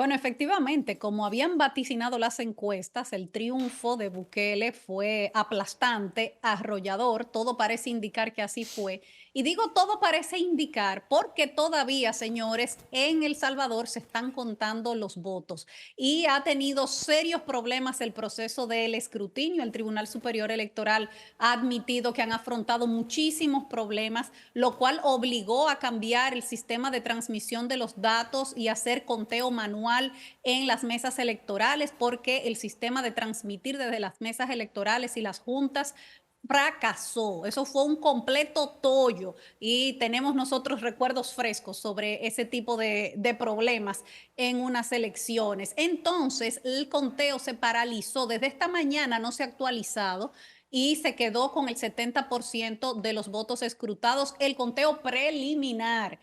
Bueno, efectivamente, como habían vaticinado las encuestas, el triunfo de Bukele fue aplastante, arrollador, todo parece indicar que así fue. Y digo todo parece indicar porque todavía, señores, en El Salvador se están contando los votos y ha tenido serios problemas el proceso del escrutinio. El Tribunal Superior Electoral ha admitido que han afrontado muchísimos problemas, lo cual obligó a cambiar el sistema de transmisión de los datos y hacer conteo manual en las mesas electorales, porque el sistema de transmitir desde las mesas electorales y las juntas fracasó. Eso fue un completo tollo y tenemos nosotros recuerdos frescos sobre ese tipo de problemas en unas elecciones. Entonces, el conteo se paralizó. Desde esta mañana no se ha actualizado y se quedó con el 70% de los votos escrutados, el conteo preliminar.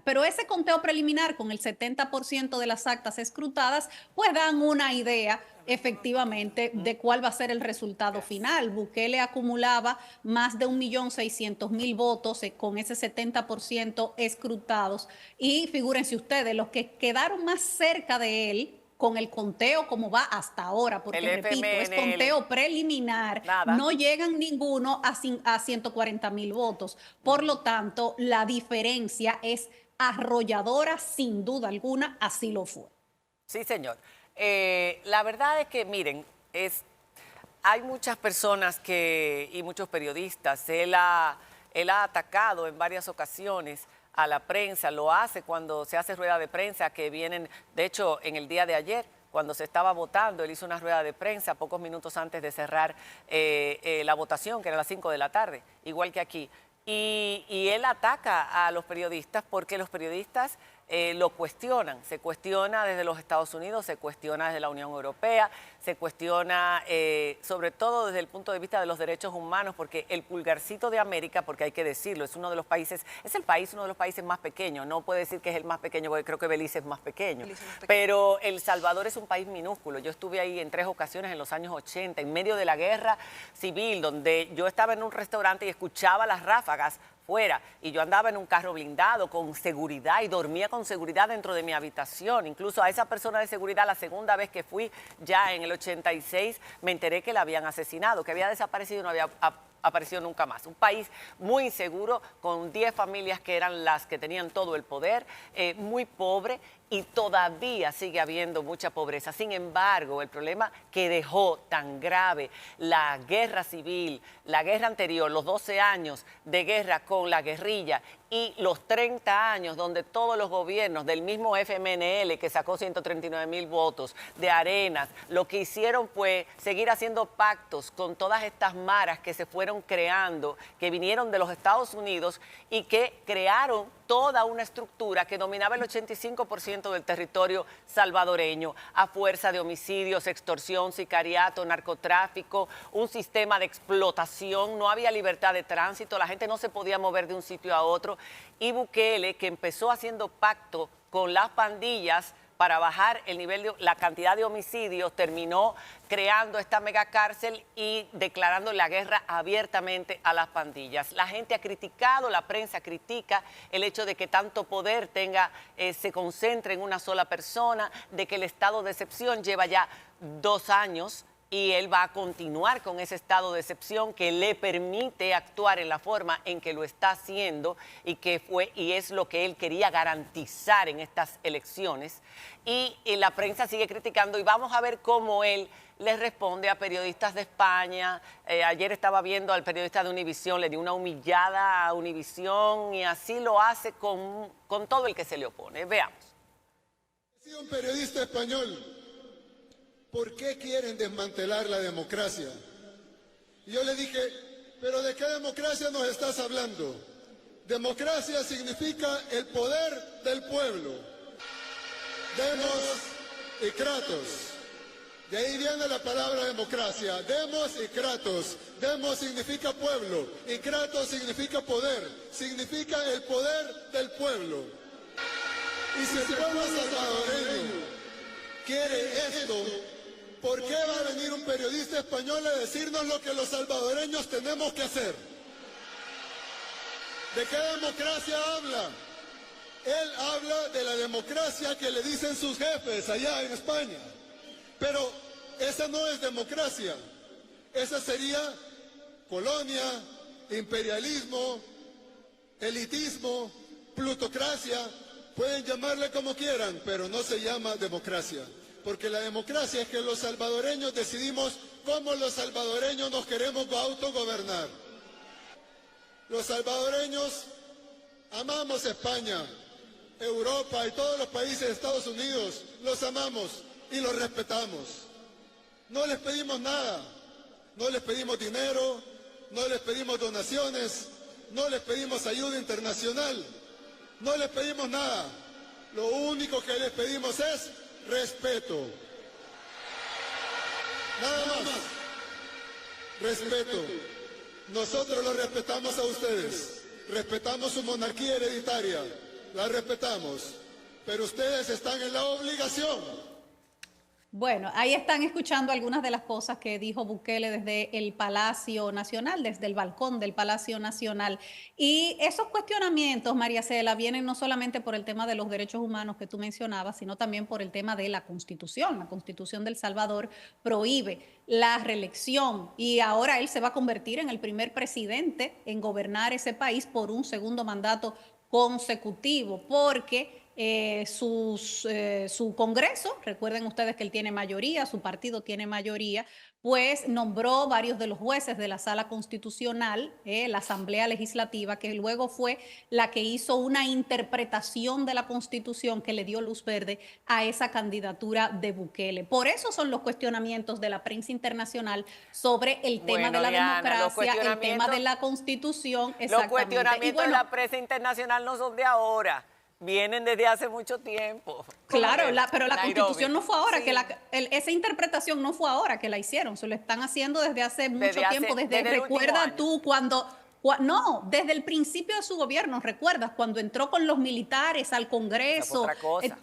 Pero ese conteo preliminar con el 70% de las actas escrutadas, pues dan una idea efectivamente de cuál va a ser el resultado final. Bukele acumulaba más de 1.600.000 votos con ese 70% escrutados. Y figúrense ustedes, los que quedaron más cerca de él, con el conteo como va hasta ahora, El porque repito, es FMNL, conteo preliminar, nada. no llegan ninguno a 140.000 votos. Por lo tanto, la diferencia es arrolladora, sin duda alguna, así lo fue. Sí, señor. La verdad es que, miren, hay muchas personas y muchos periodistas. Él ha atacado en varias ocasiones a la prensa, lo hace cuando se hace rueda de prensa que vienen, de hecho, en el día de ayer, cuando se estaba votando, él hizo una rueda de prensa pocos minutos antes de cerrar la votación, que era a las 5 de la tarde, igual que aquí. Y él ataca a los periodistas porque los periodistas lo cuestionan. Se cuestiona desde los Estados Unidos, se cuestiona desde la Unión Europea, se cuestiona sobre todo desde el punto de vista de los derechos humanos, porque el pulgarcito de América, porque hay que decirlo, es uno de los países, uno de los países más pequeños. No puede decir que es el más pequeño, porque creo que Belice es más pequeño. Pero El Salvador es un país minúsculo. Yo estuve ahí en 3 ocasiones en los años 80, en medio de la guerra civil, donde yo estaba en un restaurante y escuchaba las ráfagas fuera, y yo andaba en un carro blindado con seguridad y dormía con seguridad dentro de mi habitación. Incluso a esa persona de seguridad, la segunda vez que fui, ya en el 86, me enteré que la habían asesinado, que había desaparecido y no había aparecido nunca más. Un país muy inseguro, con 10 familias que eran las que tenían todo el poder, muy pobre, y todavía sigue habiendo mucha pobreza. Sin embargo, el problema que dejó tan grave la guerra civil, la guerra anterior, los 12 años de guerra con la guerrilla y los 30 años donde todos los gobiernos del mismo FMNL, que sacó 139.000 votos, de Arenas, lo que hicieron fue seguir haciendo pactos con todas estas maras que se fueron creando, que vinieron de los Estados Unidos y que crearon toda una estructura que dominaba el 85% del territorio salvadoreño a fuerza de homicidios, extorsión, sicariato, narcotráfico, un sistema de explotación. No había libertad de tránsito, la gente no se podía mover de un sitio a otro. Y Bukele, que empezó haciendo pacto con las pandillas para bajar el nivel de la cantidad de homicidios, terminó creando esta megacárcel y declarando la guerra abiertamente a las pandillas. La gente ha criticado, la prensa critica el hecho de que tanto poder se concentre en una sola persona, de que el estado de excepción lleva ya 2 años y él va a continuar con ese estado de excepción que le permite actuar en la forma en que lo está haciendo y es lo que él quería garantizar en estas elecciones. Y la prensa sigue criticando y vamos a ver cómo él le responde a periodistas de España. Ayer estaba viendo al periodista de Univisión, le dio una humillada a Univisión y así lo hace con todo el que se le opone. Veamos. He sido un periodista español. ¿Por qué quieren desmantelar la democracia? Y yo le dije, ¿pero de qué democracia nos estás hablando? Democracia significa el poder del pueblo. Demos y kratos. De ahí viene la palabra democracia. Demos y kratos. Demos significa pueblo y kratos significa poder. Significa el poder del pueblo. Y si el pueblo salvadoreño quiere esto, ¿por qué va a venir un periodista español a decirnos lo que los salvadoreños tenemos que hacer? ¿De qué democracia habla? Él habla de la democracia que le dicen sus jefes allá en España. Pero esa no es democracia. Esa sería colonia, imperialismo, elitismo, plutocracia. Pueden llamarle como quieran, pero no se llama democracia. Porque la democracia es que los salvadoreños decidimos cómo los salvadoreños nos queremos autogobernar. Los salvadoreños amamos España, Europa y todos los países de Estados Unidos. Los amamos y los respetamos. No les pedimos nada. No les pedimos dinero, no les pedimos donaciones, no les pedimos ayuda internacional, no les pedimos nada. Lo único que les pedimos es respeto. Nada más. Respeto. Nosotros los respetamos a ustedes. Respetamos su monarquía hereditaria. La respetamos. Pero ustedes están en la obligación. Bueno, ahí están escuchando algunas de las cosas que dijo Bukele desde el Palacio Nacional, desde el balcón del Palacio Nacional. Y esos cuestionamientos, María Cela, vienen no solamente por el tema de los derechos humanos que tú mencionabas, sino también por el tema de la Constitución. La Constitución de El Salvador prohíbe la reelección y ahora él se va a convertir en el primer presidente en gobernar ese país por un segundo mandato consecutivo, porque su Congreso, recuerden ustedes que él tiene mayoría, su partido tiene mayoría, pues nombró varios de los jueces de la Sala Constitucional, la Asamblea Legislativa, que luego fue la que hizo una interpretación de la Constitución que le dio luz verde a esa candidatura de Bukele. Por eso son los cuestionamientos de la prensa internacional sobre el tema de la democracia, el tema de la Constitución. Los cuestionamientos de la prensa internacional no son de ahora. Vienen desde hace mucho tiempo. Claro, pero la Constitución no fue ahora, sí. Esa interpretación no fue ahora que la hicieron, se lo están haciendo desde hace mucho tiempo, recuerda tú no, desde el principio de su gobierno, ¿recuerdas? Cuando entró con los militares al Congreso,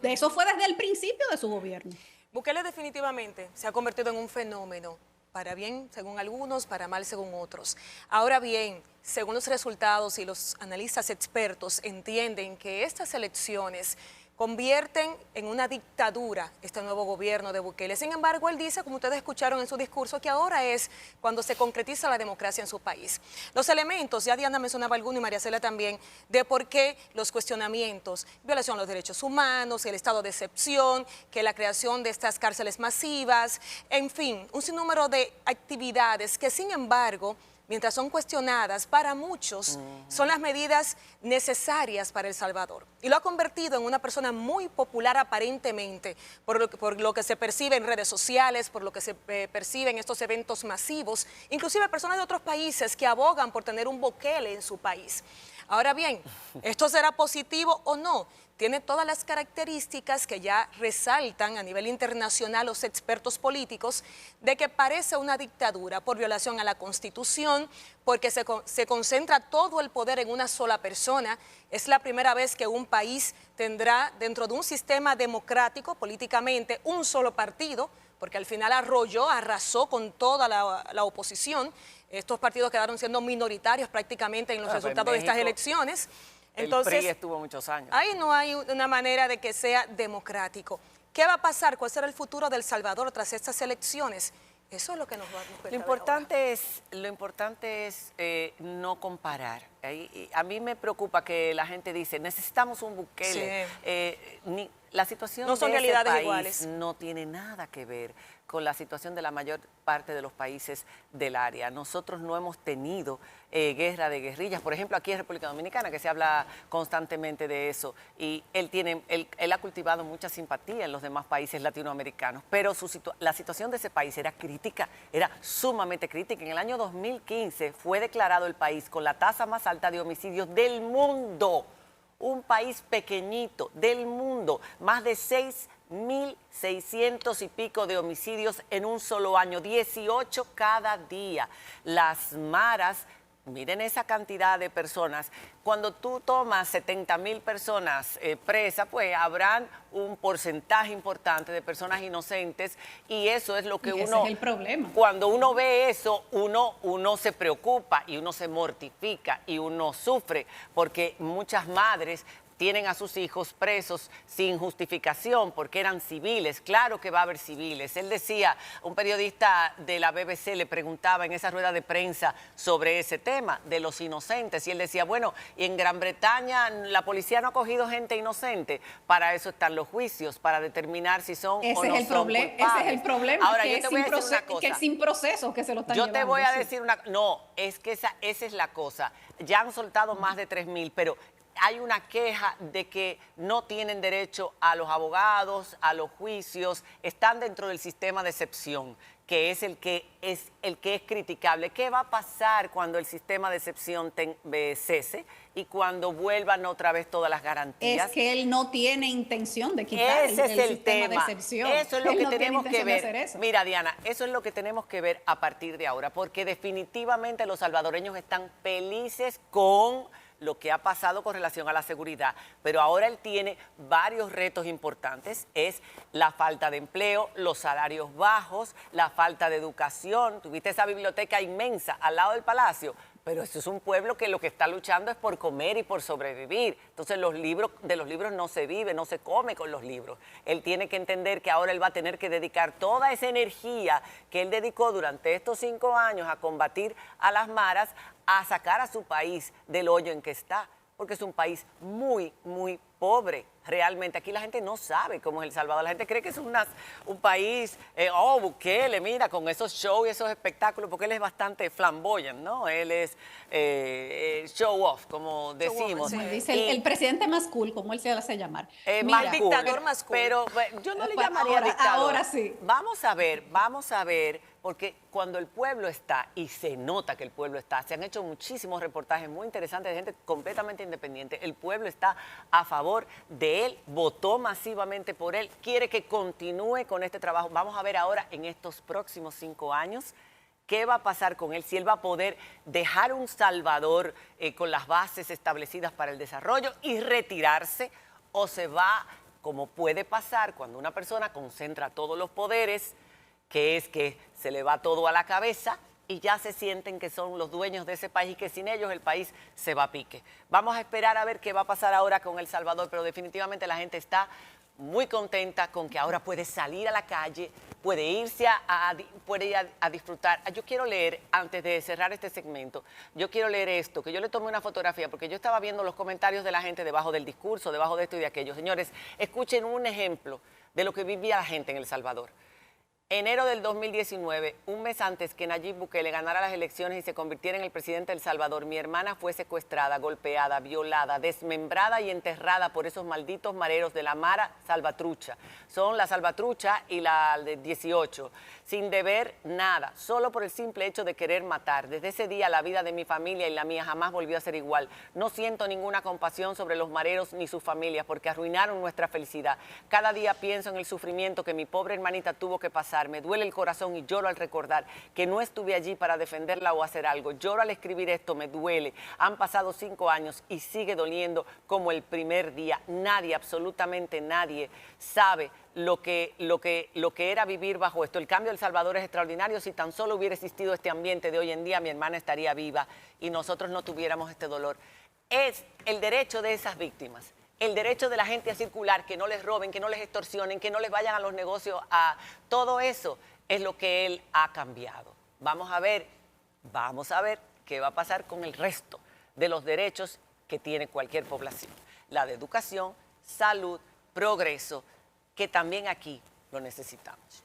eso fue desde el principio de su gobierno. Bukele definitivamente se ha convertido en un fenómeno, para bien según algunos, para mal según otros. Ahora bien, según los resultados y los analistas expertos entienden que estas elecciones convierten en una dictadura este nuevo gobierno de Bukele. Sin embargo, él dice, como ustedes escucharon en su discurso, que ahora es cuando se concretiza la democracia en su país. Los elementos, ya Diana mencionaba alguno y María Cela también, de por qué los cuestionamientos, violación a los derechos humanos, el estado de excepción, que la creación de estas cárceles masivas, en fin, un sinnúmero de actividades que, sin embargo, mientras son cuestionadas, para muchos son las medidas necesarias para El Salvador. Y lo ha convertido en una persona muy popular aparentemente, por lo que se percibe en redes sociales, por lo que se percibe en estos eventos masivos, inclusive personas de otros países que abogan por tener un Bukele en su país. Ahora bien, ¿esto será positivo o no? Tiene todas las características que ya resaltan a nivel internacional los expertos políticos de que parece una dictadura por violación a la Constitución, porque se concentra todo el poder en una sola persona. Es la primera vez que un país tendrá dentro de un sistema democrático políticamente un solo partido, porque al final arrasó con toda la oposición. Estos partidos quedaron siendo minoritarios prácticamente en los resultados de estas elecciones. Entonces, el PRI estuvo muchos años. Ahí no hay una manera de que sea democrático. ¿Qué va a pasar? ¿Cuál será el futuro de El Salvador tras estas elecciones? Eso es lo que nos va a despertar. Lo importante es no comparar. A mí me preocupa que la gente dice, necesitamos un Bukele. Sí. La situación no son de realidades ese país iguales. No tiene nada que ver con la situación de la mayor parte de los países del área. Nosotros no hemos tenido guerra de guerrillas. Por ejemplo, aquí en República Dominicana, que se habla constantemente de eso, y él ha cultivado mucha simpatía en los demás países latinoamericanos, pero la situación de ese país era crítica, era sumamente crítica. En el año 2015 fue declarado el país con la tasa más alta de homicidios del mundo. Un país pequeñito del mundo, más de 6.600 y pico de homicidios en un solo año, 18 cada día. Las maras, miren esa cantidad de personas. Cuando tú tomas 70.000 personas presas, pues habrán un porcentaje importante de personas inocentes y eso es lo que ese es el problema. Cuando uno ve eso, uno se preocupa y uno se mortifica y uno sufre porque muchas madres tienen a sus hijos presos sin justificación porque eran civiles. Claro que va a haber civiles. Él decía, un periodista de la BBC le preguntaba en esa rueda de prensa sobre ese tema de los inocentes y él decía, bueno, y en Gran Bretaña la policía no ha cogido gente inocente. Para eso están los juicios, para determinar si son o no son culpables. Ese es el problema, Ahora, que, yo te voy a decir una cosa. que es sin proceso que se lo están Yo llevando. te voy a sí. decir una... No, es que esa es la cosa. Ya han soltado más de 3.000, pero hay una queja de que no tienen derecho a los abogados, a los juicios, están dentro del sistema de excepción, que es el que es criticable. ¿Qué va a pasar cuando el sistema de excepción cese y cuando vuelvan otra vez todas las garantías? Es que él no tiene intención de quitar Ese es el sistema tema. de excepción. Eso es lo Él que no tiene tenemos que intención de ver. hacer eso. Mira, Diana, eso es lo que tenemos que ver a partir de ahora, porque definitivamente los salvadoreños están felices con lo que ha pasado con relación a la seguridad, pero ahora él tiene varios retos importantes, es la falta de empleo, los salarios bajos, la falta de educación. Tuviste esa biblioteca inmensa al lado del palacio, pero eso es un pueblo que lo que está luchando es por comer y por sobrevivir. Entonces de los libros no se vive, no se come con los libros. Él tiene que entender que ahora él va a tener que dedicar toda esa energía que él dedicó durante estos 5 años a combatir a las maras, a sacar a su país del hoyo en que está, porque es un país muy, muy pobre. Realmente aquí la gente no sabe cómo es El Salvador. La gente cree que es un país, Bukele, mira, con esos shows y esos espectáculos, porque él es bastante flamboyant, ¿no? Él es show off, como decimos. sí. Como dice el presidente más cool, como él se hace llamar. Más Mira, cool. Dictador más cool. Pero yo no le Pues llamaría ahora- dictador. ahora sí. Vamos a ver, porque cuando el pueblo está, y se nota que el pueblo está, se han hecho muchísimos reportajes muy interesantes de gente completamente independiente, el pueblo está a favor de él, votó masivamente por él, quiere que continúe con este trabajo. Vamos a ver ahora en estos próximos 5 años qué va a pasar con él, si él va a poder dejar un Salvador con las bases establecidas para el desarrollo y retirarse, o se va, como puede pasar cuando una persona concentra todos los poderes, que es que se le va todo a la cabeza y ya se sienten que son los dueños de ese país y que sin ellos el país se va a pique. Vamos a esperar a ver qué va a pasar ahora con El Salvador, pero definitivamente la gente está muy contenta con que ahora puede salir a la calle, puede irse puede ir a disfrutar. Yo quiero leer, antes de cerrar este segmento, yo quiero leer esto, que yo le tomé una fotografía, porque yo estaba viendo los comentarios de la gente debajo del discurso, debajo de esto y de aquello. Señores, escuchen un ejemplo de lo que vivía la gente en El Salvador. Enero del 2019, un mes antes que Nayib Bukele ganara las elecciones y se convirtiera en el presidente de El Salvador, mi hermana fue secuestrada, golpeada, violada, desmembrada y enterrada por esos malditos mareros de la Mara Salvatrucha. Son la Salvatrucha y la de 18, sin deber nada, solo por el simple hecho de querer matar. Desde ese día la vida de mi familia y la mía jamás volvió a ser igual. No siento ninguna compasión sobre los mareros ni sus familias porque arruinaron nuestra felicidad. Cada día pienso en el sufrimiento que mi pobre hermanita tuvo que pasar. Me duele el corazón y lloro al recordar que no estuve allí para defenderla o hacer algo. Lloro al escribir esto, me duele. Han pasado 5 años y sigue doliendo como el primer día. Nadie, absolutamente nadie, sabe lo que era vivir bajo esto. El cambio de El Salvador es extraordinario. Si tan solo hubiera existido este ambiente de hoy en día, mi hermana estaría viva y nosotros no tuviéramos este dolor. Es el derecho de esas víctimas, el derecho de la gente a circular, que no les roben, que no les extorsionen, que no les vayan a los negocios. Todo eso es lo que él ha cambiado. Vamos a ver qué va a pasar con el resto de los derechos que tiene cualquier población. La de educación, salud, progreso, que también aquí lo necesitamos.